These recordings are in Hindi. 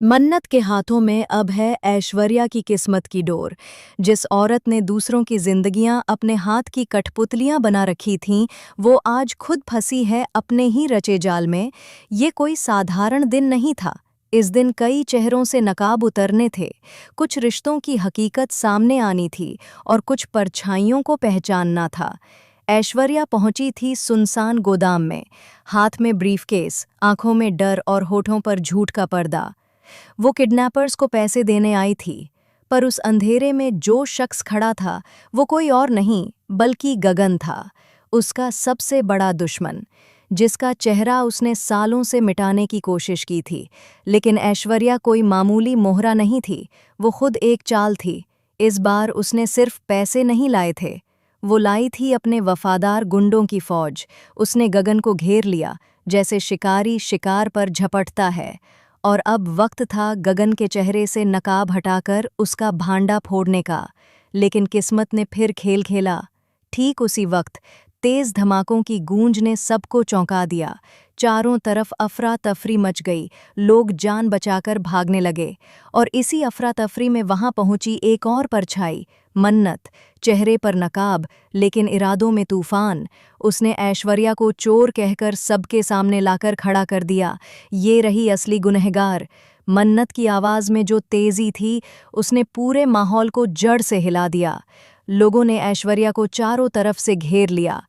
मन्नत के हाथों में अब है ऐश्वर्या की किस्मत की डोर। जिस औरत ने दूसरों की जिंदगियां अपने हाथ की कठपुतलियां बना रखी थीं, वो आज खुद फंसी है अपने ही रचे जाल में। ये कोई साधारण दिन नहीं था। इस दिन कई चेहरों से नकाब उतरने थे। कुछ रिश्तों की हकीकत सामने आनी थी और कुछ परछाइयों को पहचानना था। ऐश्वर्या पहुंची थी सुनसान गोदाम में, हाथ में ब्रीफकेस, आंखों में डर और होठों पर झूठ का पर्दा। वो किडनैपर्स को पैसे देने आई थी, पर उस अंधेरे में जो शख्स खड़ा था वो कोई और नहीं बल्कि गगन था, उसका सबसे बड़ा दुश्मन, जिसका चेहरा उसने सालों से मिटाने की कोशिश की थी। लेकिन ऐश्वर्या कोई मामूली मोहरा नहीं थी, वो खुद एक चाल थी। इस बार उसने सिर्फ पैसे नहीं लाए थे, वो लाई थी अपने वफादार गुंडों की फौज। उसने गगन को घेर लिया, जैसे शिकारी शिकार पर झपटता है। और अब वक्त था गगन के चेहरे से नकाब हटाकर उसका भांडा फोड़ने का। लेकिन किस्मत ने फिर खेल खेला। ठीक उसी वक्त तेज धमाकों की गूंज ने सबको चौंका दिया। चारों तरफ अफरा तफरी मच गई, लोग जान बचाकर भागने लगे। और इसी अफरा तफरी में वहां पहुंची एक और परछाई, मन्नत, चेहरे पर नकाब लेकिन इरादों में तूफान। उसने ऐश्वर्या को चोर कहकर सबके सामने लाकर खड़ा कर दिया। ये रही असली गुनहगार। मन्नत की आवाज में जो तेजी थी, उसने पूरे माहौल को जड़ से हिला दिया। लोगों ने ऐश्वर्या को चारों तरफ से घेर लिया।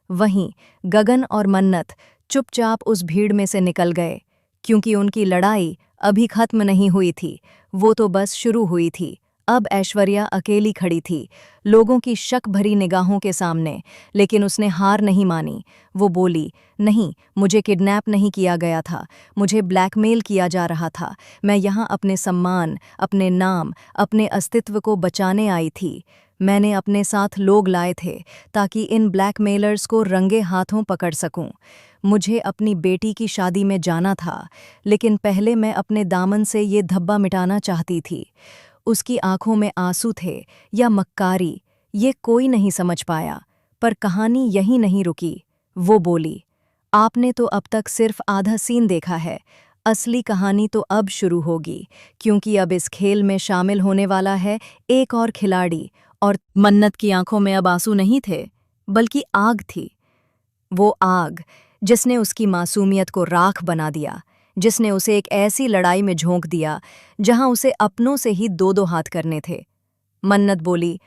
वहीं गगन और मन्नत चुपचाप उस भीड़ में से निकल गए, क्योंकि उनकी लड़ाई अभी खत्म नहीं हुई थी, वो तो बस शुरू हुई थी। अब ऐश्वर्या अकेली खड़ी थी, लोगों की शक भरी निगाहों के सामने, लेकिन उसने हार नहीं मानी। वो बोली, नहीं, मुझे किडनैप नहीं किया गया था, मुझे ब्लैकमेल किया जा रहा था। मैं यहाँ अपने सम्मान, अपने नाम, अपने अस्तित्व को बचाने आई थी। मैंने अपने साथ लोग लाए थे ताकि इन ब्लैकमेलर्स को रंगे हाथों पकड़ सकूं। मुझे अपनी बेटी की शादी में जाना था, लेकिन पहले मैं अपने दामन से ये धब्बा मिटाना चाहती थी। उसकी आंखों में आंसू थे या मक्कारी, ये कोई नहीं समझ पाया। पर कहानी यहीं नहीं रुकी। वो बोली, आपने तो अब तक सिर्फ आधा सीन देखा है, असली कहानी तो अब शुरू होगी, क्योंकि अब इस खेल में शामिल होने वाला है एक और खिलाड़ी। और मन्नत की आंखों में अब आंसू नहीं थे, बल्कि आग थी। वो आग जिसने उसकी मासूमियत को राख बना दिया, जिसने उसे एक ऐसी लड़ाई में झोंक दिया जहां उसे अपनों से ही दो दो हाथ करने थे। मन्नत बोली,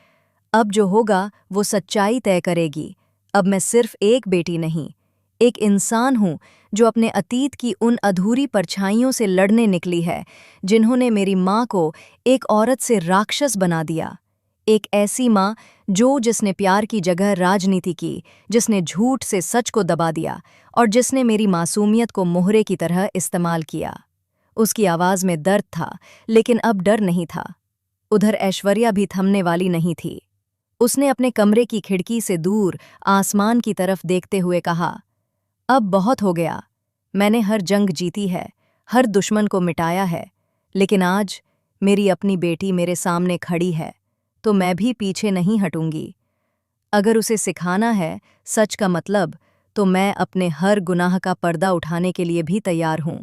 अब जो होगा वो सच्चाई तय करेगी। अब मैं सिर्फ एक बेटी नहीं, एक इंसान हूं जो अपने अतीत की उन अधूरी परछाइयों से लड़ने निकली है, जिन्होंने मेरी माँ को एक औरत से राक्षस बना दिया। एक ऐसी माँ जिसने प्यार की जगह राजनीति की, जिसने झूठ से सच को दबा दिया और जिसने मेरी मासूमियत को मोहरे की तरह इस्तेमाल किया। उसकी आवाज में दर्द था, लेकिन अब डर नहीं था। उधर ऐश्वर्या भी थमने वाली नहीं थी। उसने अपने कमरे की खिड़की से दूर आसमान की तरफ देखते हुए कहा, अब बहुत हो गया। मैंने हर जंग जीती है, हर दुश्मन को मिटाया है, लेकिन आज मेरी अपनी बेटी मेरे सामने खड़ी है, तो मैं भी पीछे नहीं हटूंगी। अगर उसे सिखाना है सच का मतलब, तो मैं अपने हर गुनाह का पर्दा उठाने के लिए भी तैयार हूं।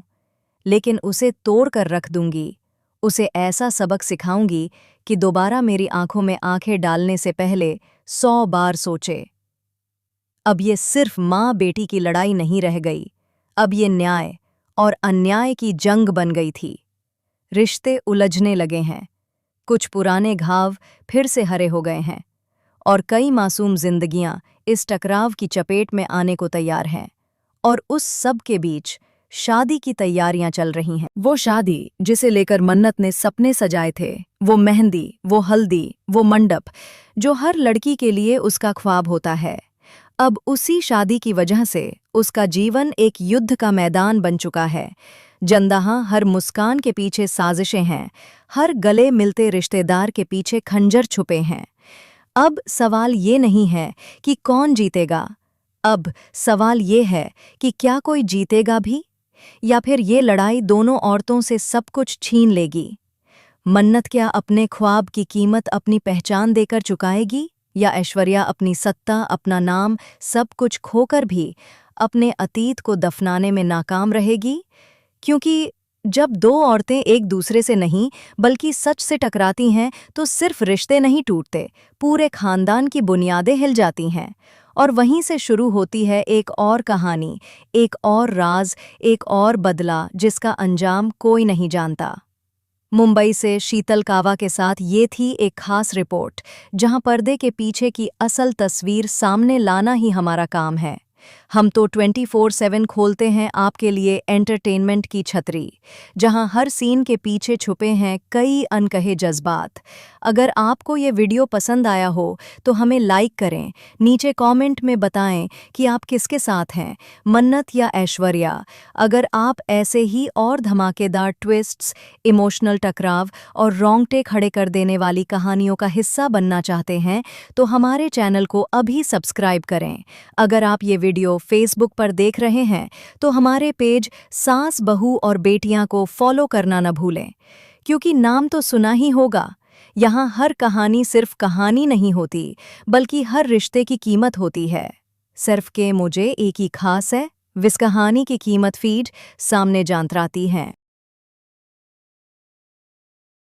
लेकिन उसे तोड़ कर रख दूंगी। उसे ऐसा सबक सिखाऊंगी कि दोबारा मेरी आंखों में आंखें डालने से पहले 100 बार सोचे। अब ये सिर्फ माँ बेटी की लड़ाई नहीं रह गई, अब ये न्याय और अन्याय की जंग बन गई थी। रिश्ते उलझने लगे हैं, कुछ पुराने घाव फिर से हरे हो गए हैं, और कई मासूम जिंदगियां इस टकराव की चपेट में आने को तैयार हैं। और उस सब के बीच शादी की तैयारियां चल रही हैं। वो शादी जिसे लेकर मन्नत ने सपने सजाए थे, वो मेहंदी, वो हल्दी, वो मंडप, जो हर लड़की के लिए उसका ख्वाब होता है। अब उसी शादी की वजह से उसका जीवन एक युद्ध का मैदान बन चुका है, जंदहा हर मुस्कान के पीछे साजिशें हैं, हर गले मिलते रिश्तेदार के पीछे खंजर छुपे हैं। अब सवाल ये नहीं है कि कौन जीतेगा, अब सवाल ये है कि क्या कोई जीतेगा भी, या फिर ये लड़ाई दोनों औरतों से सब कुछ छीन लेगी। मन्नत क्या अपने ख्वाब की कीमत अपनी पहचान देकर चुकाएगी, या ऐश्वर्या अपनी सत्ता, अपना नाम, सब कुछ खोकर भी अपने अतीत को दफनाने में नाकाम रहेगी? क्योंकि जब दो औरतें एक दूसरे से नहीं बल्कि सच से टकराती हैं तो सिर्फ रिश्ते नहीं टूटते, पूरे खानदान की बुनियादें हिल जाती हैं। और वहीं से शुरू होती है एक और कहानी, एक और राज, एक और बदला जिसका अंजाम कोई नहीं जानता। मुंबई से शीतल कावा के साथ ये थी एक खास रिपोर्ट, जहां पर्दे के पीछे की असल तस्वीर सामने लाना ही हमारा काम है। हम तो 24/7 खोलते हैं आपके लिए एंटरटेनमेंट की छतरी, जहां हर सीन के पीछे छुपे हैं कई अनकहे जज्बात। अगर आपको ये वीडियो पसंद आया हो तो हमें लाइक करें, नीचे कमेंट में बताएं कि आप किसके साथ हैं, मन्नत या ऐश्वर्या। अगर आप ऐसे ही और धमाकेदार ट्विस्ट्स, इमोशनल टकराव और रोंगटे खड़े कर देने वाली कहानियों का हिस्सा बनना चाहते हैं तो हमारे चैनल को अभी सब्सक्राइब करें। अगर आप ये वीडियो फेसबुक पर देख रहे हैं तो हमारे पेज सास बहू और बेटियां को फॉलो करना न भूलें, क्योंकि नाम तो सुना ही होगा। यहाँ हर कहानी सिर्फ कहानी नहीं होती, बल्कि हर रिश्ते की कीमत होती है। सिर्फ के मुझे एक ही खास है, विस कहानी की कीमत फीड सामने जानतराती हैं।